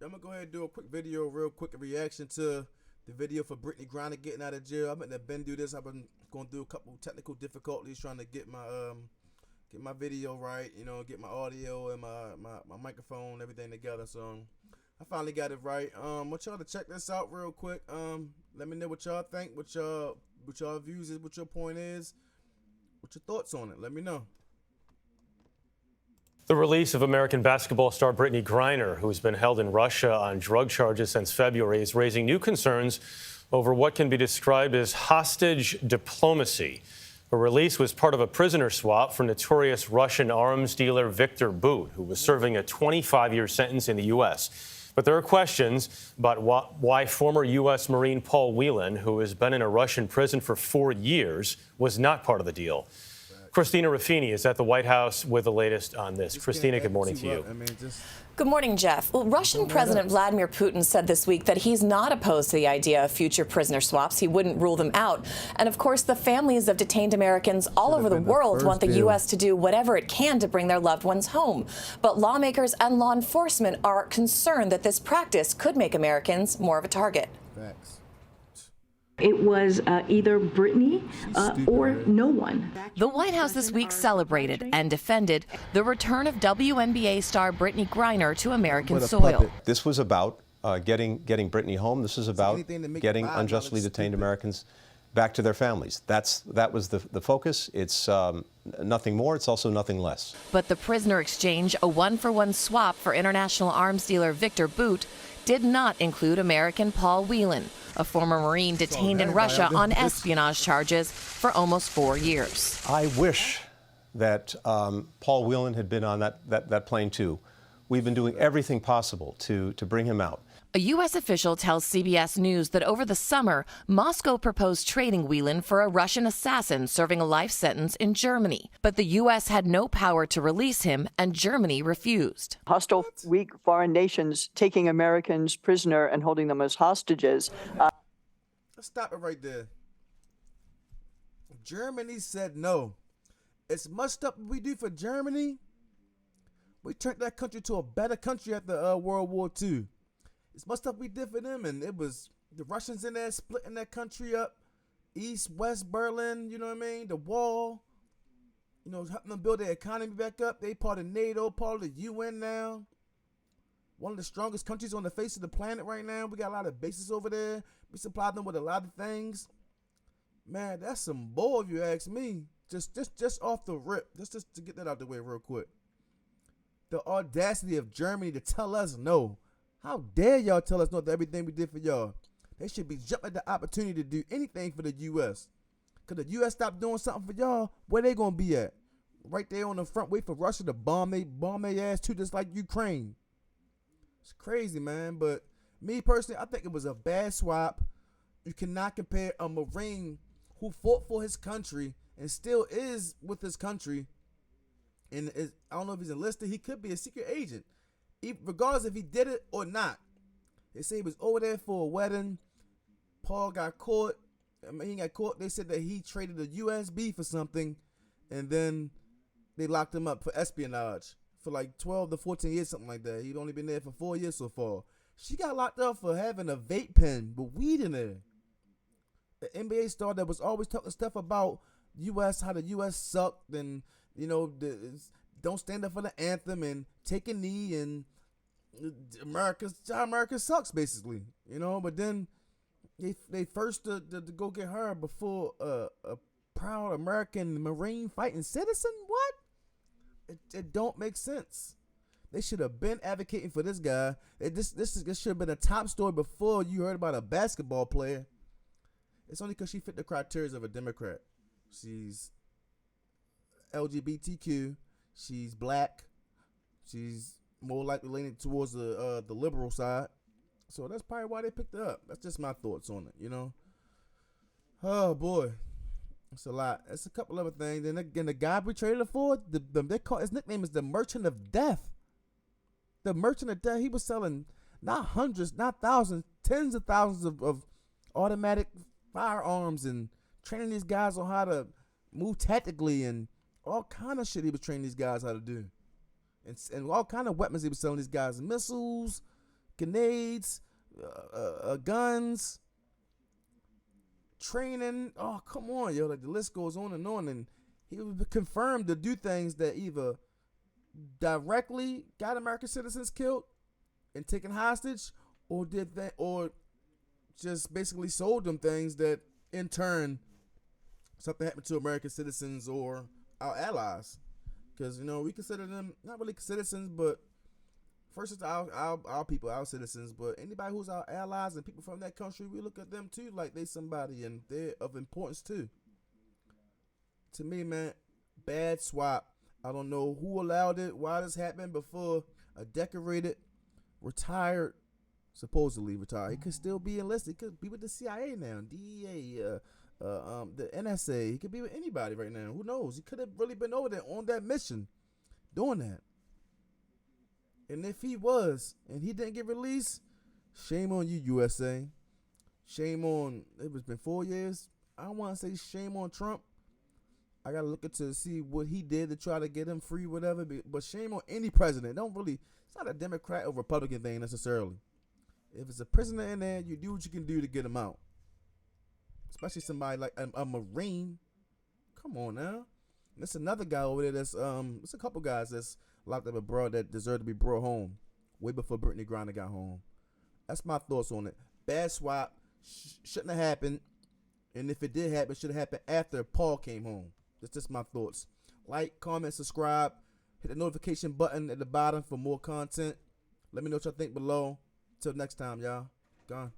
I'm gonna go ahead and do a quick video, real quick reaction to the video for Brittany Griner getting out of jail. I've been do this. I've been going through a couple technical difficulties trying to get my video right, get my audio and my microphone, everything together. So I finally got it right. I want y'all to check this out real quick. Let me know what y'all think, what y'all views is, what your point is, what your thoughts on it. Let me know. The release of American basketball star Brittany Griner, who's been held in Russia on drug charges since February, is raising new concerns over what can be described as hostage diplomacy. Her release was part of a prisoner swap for notorious Russian arms dealer Viktor Bout, who was serving a 25-year sentence in the U.S. But there are questions about why former U.S. Marine Paul Whelan, who has been in a Russian prison for 4 years, was not part of the deal. Christina Ruffini is at the White House with the latest on this. Christina, good morning to you. Good morning, Jeff. Well, Russian President Vladimir Putin said this week that he's not opposed to the idea of future prisoner swaps. He wouldn't rule them out. And of course, the families of detained Americans all over the world want the U.S. to do whatever it can to bring their loved ones home. But lawmakers and law enforcement are concerned that this practice could make Americans more of a target. Facts. It was either Brittany or no one. The White House this week celebrated and defended the return of WNBA star Brittany Griner to American soil. This was about getting Brittany home. This is about getting unjustly detained Americans back to their families. That was the focus. It's nothing more. It's also nothing less. But the prisoner exchange, a one-for-one swap for international arms dealer Viktor Bout, did not include American Paul Whelan, a former Marine detained in Russia on espionage charges for almost 4 years. I wish that Paul Whelan had been on that plane too. We've been doing everything possible to bring him out. A U.S. official tells CBS News that over the summer, Moscow proposed trading Whelan for a Russian assassin serving a life sentence in Germany. But the U.S. had no power to release him, and Germany refused. Hostile, weak foreign nations taking Americans prisoner and holding them as hostages. Let's stop it right there. Germany said no. As much stuff we do for Germany, we turned that country to a better country after World War II. It's much stuff we did for them, and it was the Russians in there splitting that country up, East, West, Berlin, you know what I mean? The wall, helping them build their economy back up. They part of NATO, part of the UN now. One of the strongest countries on the face of the planet right now. We got a lot of bases over there. We supply them with a lot of things. Man, that's some bull if you ask me. Just off the rip. Just to get that out the way real quick. The audacity of Germany to tell us no. How dare y'all tell us no to everything we did for y'all? They should be jumping at the opportunity to do anything for the U.S. Because the U.S. stopped doing something for y'all, where they going to be at? Right there on the front, wait for Russia to bomb their ass too, just like Ukraine. It's crazy, man. But me personally, I think it was a bad swap. You cannot compare a Marine who fought for his country and still is with his country. And I don't know if he's enlisted. He could be a secret agent. Regardless if he did it or not. They say he was over there for a wedding. Paul got caught. He got caught. They said that he traded a USB for something, and then they locked him up for espionage for like 12 to 14 years, something like that. He'd only been there for 4 years so far. She got locked up for having a vape pen with weed in there. The NBA star that was always talking stuff about U.S., how the U.S. sucked, and don't stand up for the anthem and take a knee, and America sucks basically, But then they first to go get her before a proud American Marine fighting citizen. What? It don't make sense. They should have been advocating for this guy. This should have been a top story before you heard about a basketball player. It's only because she fit the criteria of a Democrat. She's LGBTQ. She's black. She's more likely leaning towards the liberal side. So that's probably why they picked her up. That's just my thoughts on it, Oh, boy. It's a lot. It's a couple other things. And again, the guy we traded her for, they call his nickname is the Merchant of Death. The Merchant of Death. He was selling not hundreds, not thousands, tens of thousands of automatic firearms and training these guys on how to move tactically and all kind of shit he was training these guys how to do. And all kind of weapons he was selling these guys. Missiles, grenades, guns, training. Oh, come on, yo. Like, the list goes on. And he was confirmed to do things that either directly got American citizens killed and taken hostage, or just basically sold them things that in turn something happened to American citizens or our allies. Because, we consider them not really citizens, but first it's our people, our citizens. But anybody who's our allies and people from that country, we look at them too like they somebody and they're of importance too. To me, man, bad swap. I don't know who allowed it, why this happened before a decorated, retired, supposedly retired. He could still be enlisted. He could be with the CIA now, DEA, the NSA. He could be with anybody right now. Who knows? He could have really been over there on that mission doing that. And if he was, and he didn't get released, shame on you, USA. Shame on, it's been 4 years. I don't want to say shame on Trump. I got to look into see what he did to try to get him free, whatever. But shame on any president. It's not a Democrat or Republican thing necessarily. If it's a prisoner in there, you do what you can do to get him out. Especially somebody like a Marine. Come on now. And there's another guy over there there's a couple guys that's locked up abroad that deserve to be brought home way before Brittany Griner got home. That's my thoughts on it. Bad swap. Shouldn't have happened. And if it did happen, it should have happened after Paul came home. That's just my thoughts. Like, comment, subscribe. Hit the notification button at the bottom for more content. Let me know what y'all think below. Till next time, y'all. Gone.